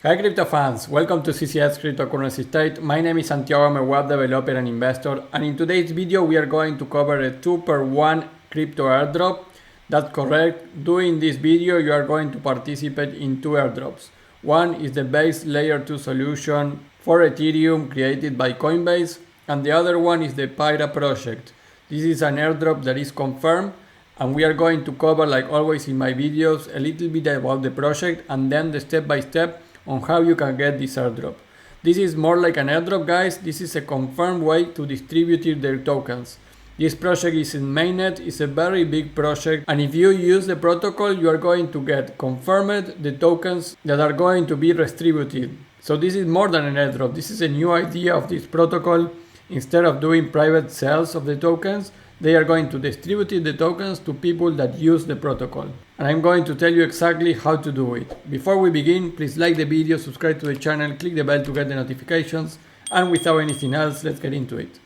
Hi crypto fans, welcome to CCS Cryptocurrency State. My name is Santiago, I'm a web developer and investor, and in today's video we are going to cover a 2-per-1 crypto airdrop. That's correct. During this video you are going to participate in two airdrops. One is the Base Layer 2 solution for Ethereum created by Coinbase, and the other one is the PIRA project. This is an airdrop that is confirmed, and we are going to cover, like always in my videos, a little bit about the project and then the step-by-step on how you can get this airdrop. This is more like an airdrop, guys. This is a confirmed way to distribute their tokens. This project is in mainnet, it's a very big project, and if you use the protocol you are going to get confirmed the tokens that are going to be distributed. So this is more than an airdrop, this is a new idea of this protocol. Instead of doing private sales of the tokens, they are going to distribute the tokens to people that use the protocol. And I'm going to tell you exactly how to do it. Before we begin, please like the video, subscribe to the channel, click the bell to get the notifications, and without anything else, let's get into it.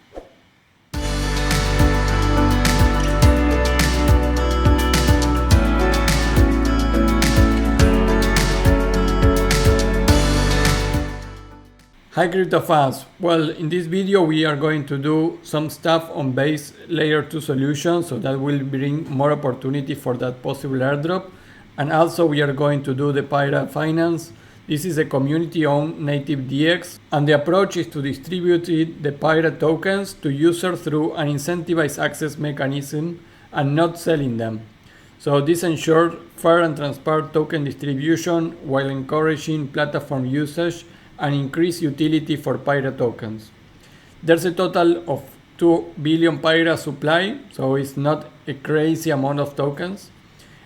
Hi crypto fans, well, in this video we are going to do some stuff on Base Layer 2 solution, so that will bring more opportunity for that possible airdrop. And also we are going to do the Pira Finance. This is a community-owned native DX, and the approach is to distribute the Pira tokens to users through an incentivized access mechanism and not selling them. So this ensures fair and transparent token distribution while encouraging platform usage and increase utility for Pira tokens. There's a total of 2 billion Pira supply, so it's not a crazy amount of tokens.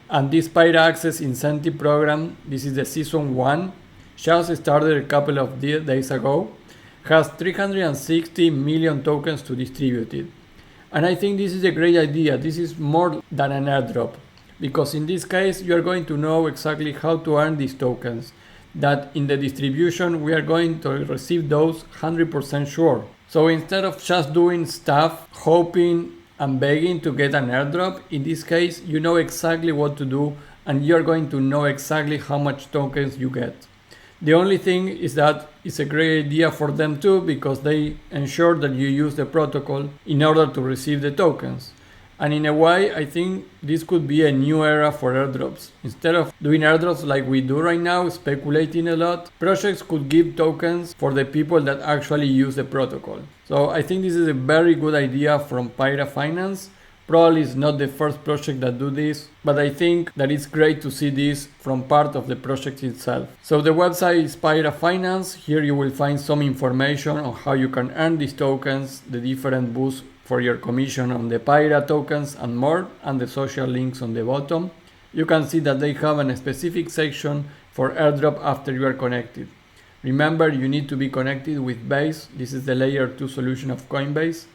And this Pira Access Incentive Program, this is the season 1, just started a couple of days ago, has 360 million tokens to distribute it. And I think this is a great idea. This is more than an airdrop, because in this case you are going to know exactly how to earn these tokens. That in the distribution we are going to receive those 100% sure. So instead of just doing stuff, hoping and begging to get an airdrop, in this case you know exactly what to do and you're going to know exactly how much tokens you get. The only thing is that it's a great idea for them too, because they ensure that you use the protocol in order to receive the tokens. And in a way, I think this could be a new era for airdrops. Instead of doing airdrops like we do right now, speculating a lot, projects could give tokens for the people that actually use the protocol. So I think this is a very good idea from Pira Finance. Probably it's not the first project that do this, but I think that it's great to see this from part of the project itself. So the website is Pira Finance. Here you will find some information on how you can earn these tokens, the different boosts for your commission on the Pira tokens and more, and the social links on the bottom. You can see that they have a specific section for airdrop after you are connected. Remember, you need to be connected with Base. This is the layer 2 solution of Coinbase.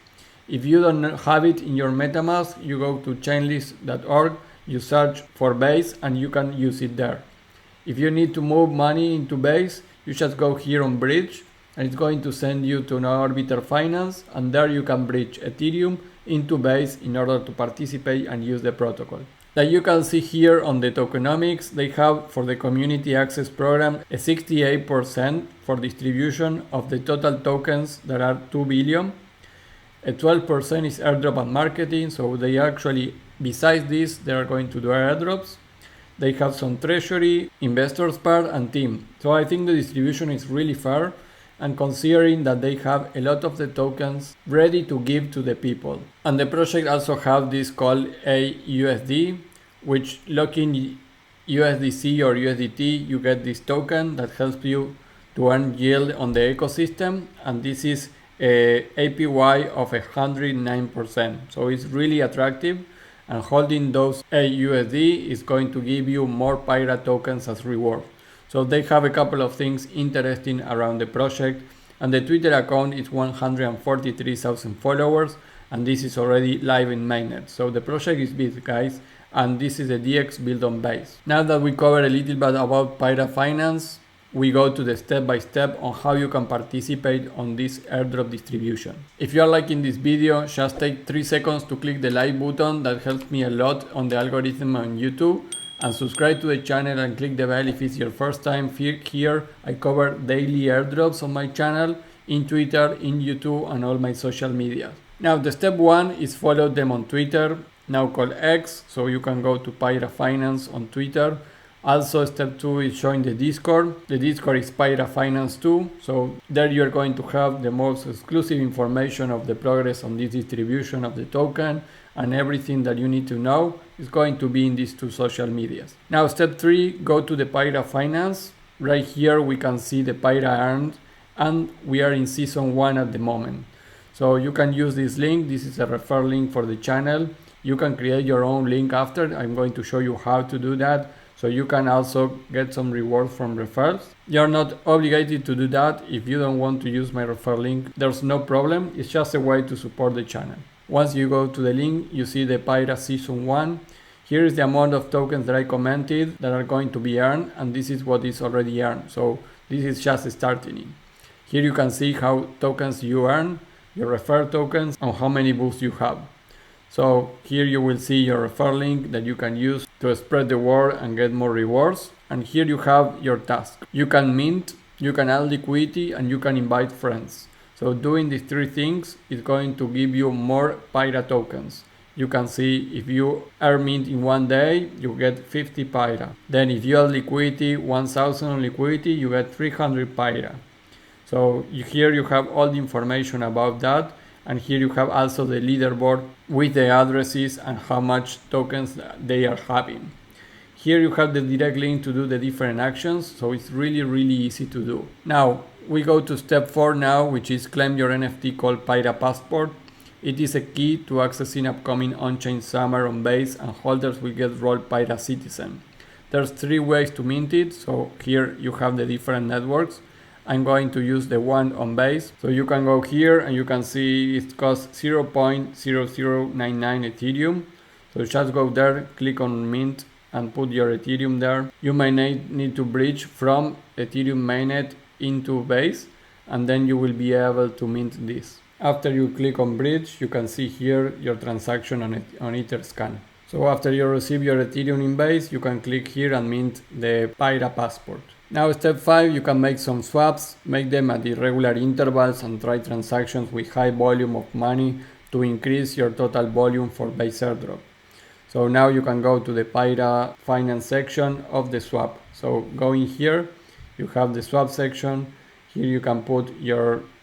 If you don't have it in your MetaMask, you go to chainlist.org, you search for Base and you can use it there. If you need to move money into Base, you just go here on Bridge, and it's going to send you to Nord Finance, and there you can bridge Ethereum into Base in order to participate and use the protocol. Like you can see here on the tokenomics, they have for the community access program a 68% for distribution of the total tokens that are 2 billion. A 12% is airdrop and marketing, so they actually, besides this, they are going to do airdrops. They have some treasury, investors part and team. So I think the distribution is really fair, and considering that they have a lot of the tokens ready to give to the people. And the project also have this called AUSD, which locking USDC or USDT, you get this token that helps you to earn yield on the ecosystem, and this is a APY of 109%. So it's really attractive, and holding those AUSD is going to give you more Pira tokens as reward. So they have a couple of things interesting around the project, and the Twitter account is 143,000 followers, and this is already live in mainnet. So the project is big, guys, and this is a DX built on Base. Now that we covered a little bit about Pira Finance, we go to the step-by-step on how you can participate on this airdrop distribution. If you are liking this video, just take 3 seconds to click the like button. That helps me a lot on the algorithm on YouTube. and subscribe to the channel and click the bell if it's your first time here. I cover daily airdrops on my channel, in Twitter, in YouTube, and all my social media. Now the step 1 is follow them on Twitter, now called X, so you can go to Pira Finance on Twitter. Also step 2 is join the Discord. The Discord is Pira Finance 2, so there you are going to have the most exclusive information of the progress on this distribution of the token, and everything that you need to know is going to be in these 2 social medias. Now step 3, go to the Pira Finance. Right here we can see the Pira earned, and we are in season 1 at the moment. So you can use this link. This is a referral link for the channel. You can create your own link after. I'm going to show you how to do that. So you can also get some rewards from referrals. You're not obligated to do that. If you don't want to use my referral link, there's no problem. It's just a way to support the channel. Once you go to the link, you see the Pira Season 1. Here is the amount of tokens that I commented that are going to be earned, and this is what is already earned. So this is just starting it. Here you can see how tokens you earn, your referral tokens, and how many boosts you have. So here you will see your referral link that you can use to spread the word and get more rewards. And here you have your task. You can mint, you can add liquidity, and you can invite friends. So doing these 3 things is going to give you more Pira tokens. You can see if you earn mint in 1 day, you get 50 Pira. Then if you add liquidity, 1000 on liquidity, you get 300 Pira. So here you have all the information about that. And here you have also the leaderboard with the addresses and how much tokens they are having. Here you have the direct link to do the different actions, so it's really easy to do. Now we go to step 4 now, which is claim your NFT called Pira Passport. It is a key to accessing upcoming on-chain summer on Base, and holders will get rolled Pira Citizen. There's 3 ways to mint it, so here you have the different networks. I'm going to use the one on Base. So you can go here and you can see it costs 0.0099 Ethereum. So just go there, click on mint and put your Ethereum there. You may need to bridge from Ethereum mainnet into Base, and then you will be able to mint this. After you click on bridge, you can see here your transaction on Etherscan. So after you receive your Ethereum in Base, you can click here and mint the Pira Passport. Now step 5, you can make some swaps, make them at irregular intervals and try transactions with high volume of money to increase your total volume for Base Airdrop. So now you can go to the Pira Finance section of the swap. So going here, you have the swap section. Here you can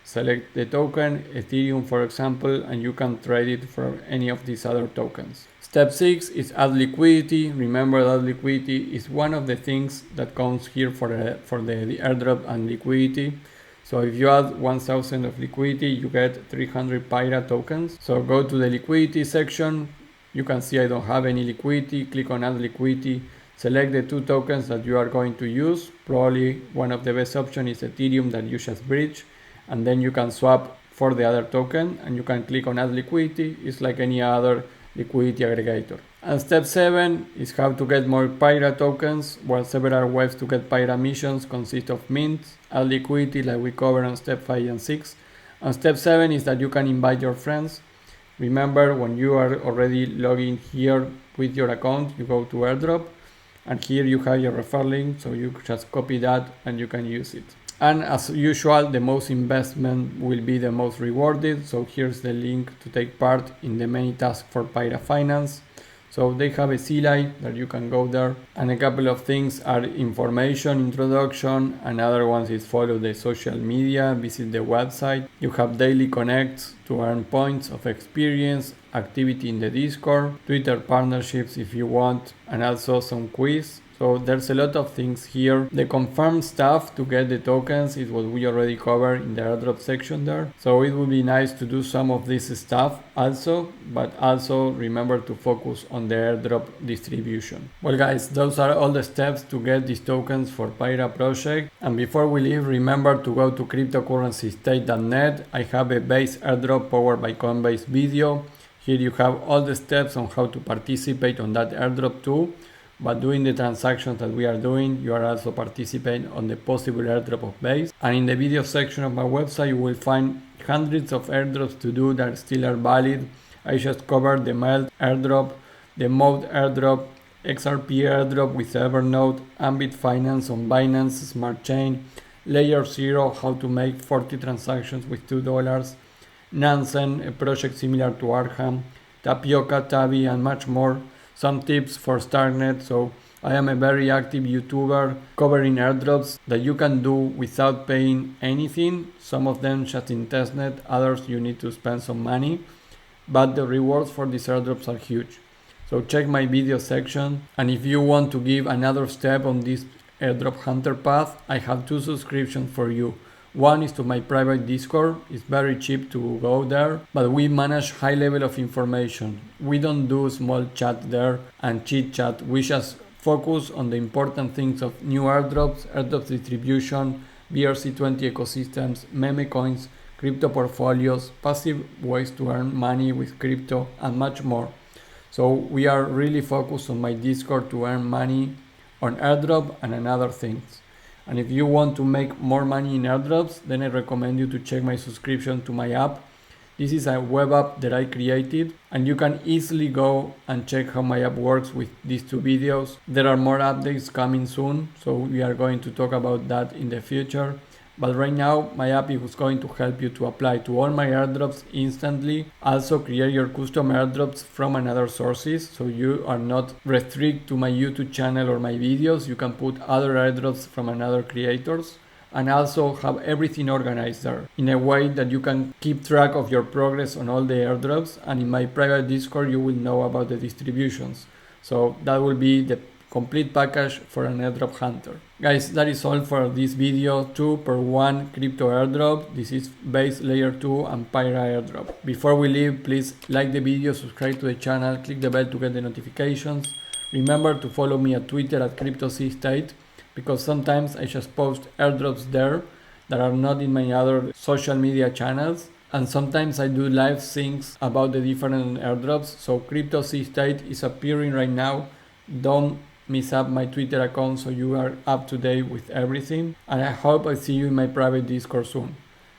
select the token, Ethereum for example, and you can trade it for any of these other tokens. Step 6 is add liquidity. Remember that liquidity is one of the things that comes here for the airdrop and liquidity. So if you add 1000 of liquidity, you get 300 Pira tokens. So go to the liquidity section. You can see I don't have any liquidity. Click on add liquidity. Select the 2 tokens that you are going to use. Probably one of the best options is Ethereum that you just bridge. And then you can swap for the other token and you can click on add liquidity. It's like any other liquidity aggregator. And step 7 is how to get more Pira tokens. Well, several ways to get Pira missions consist of mint, add liquidity like we covered on step 5 and 6. And step 7 is that you can invite your friends. Remember, when you are already logging here with your account, you go to Airdrop and here you have your referral link, so you just copy that and you can use it. And as usual, the most investment will be the most rewarded. So here's the link to take part in the many tasks for Pira Finance. So they have a Zealy that you can go there. And a couple of things are information, introduction, and other ones is follow the social media, visit the website. You have daily connects to earn points of experience, activity in the Discord, Twitter partnerships if you want, and also some quiz. So there's a lot of things here. The confirmed stuff to get the tokens is what we already covered in the airdrop section there. So it would be nice to do some of this stuff also, but also remember to focus on the airdrop distribution. Well guys, those are all the steps to get these tokens for Pira project. And before we leave, remember to go to cryptocurrencystate.net. I have a base airdrop powered by Coinbase video. Here you have all the steps on how to participate on that airdrop too. But doing the transactions that we are doing, you are also participating on the possible airdrop of Base. And in the video section of my website, you will find hundreds of airdrops to do that still are valid. I just covered the melt airdrop, the mode airdrop, XRP Airdrop with Evernote, Ambit Finance on Binance Smart Chain, Layer 0, how to make 40 transactions with $2, Nansen, a project similar to Arkham, Tapioca, Tabi, and much more. Some tips for starknet. So I am a very active YouTuber covering airdrops that you can do without paying anything. Some of them just in testnet, others you need to spend some money, but the rewards for these airdrops are huge. So check my video section, and if you want to give another step on this airdrop hunter path, I have 2 subscriptions for you. One is to my private Discord. It's very cheap to go there, but we manage high level of information. We don't do small chat there and chit chat. We just focus on the important things of new airdrops, airdrop distribution, BRC20 ecosystems, meme coins, crypto portfolios, passive ways to earn money with crypto, and much more. So we are really focused on my Discord to earn money on airdrop and on other things. And if you want to make more money in airdrops, then I recommend you to check my subscription to my app. This is a web app that I created, and you can easily go and check how my app works with these 2 videos. There are more updates coming soon, so we are going to talk about that in the future. But right now, my app is going to help you to apply to all my airdrops instantly. Also create your custom airdrops from another sources, so you are not restricted to my YouTube channel or my videos. You can put other airdrops from another creators, and also have everything organized there in a way that you can keep track of your progress on all the airdrops. And in my private Discord, you will know about the distributions. So that will be the complete package for an airdrop hunter. Guys, that is all for this video. 2 per 1 crypto airdrop. This is Base Layer 2 and PIRA Airdrop. Before we leave, please like the video, subscribe to the channel, click the bell to get the notifications. Remember to follow me at Twitter at CryptoState, because sometimes I just post airdrops there that are not in my other social media channels. And sometimes I do live syncs about the different airdrops. So CryptoState is appearing right now. Don't miss up my Twitter account so you are up to date with everything. And I hope I see you in my private Discord soon.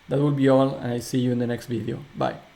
That will be all, and I see you in the next video. Bye.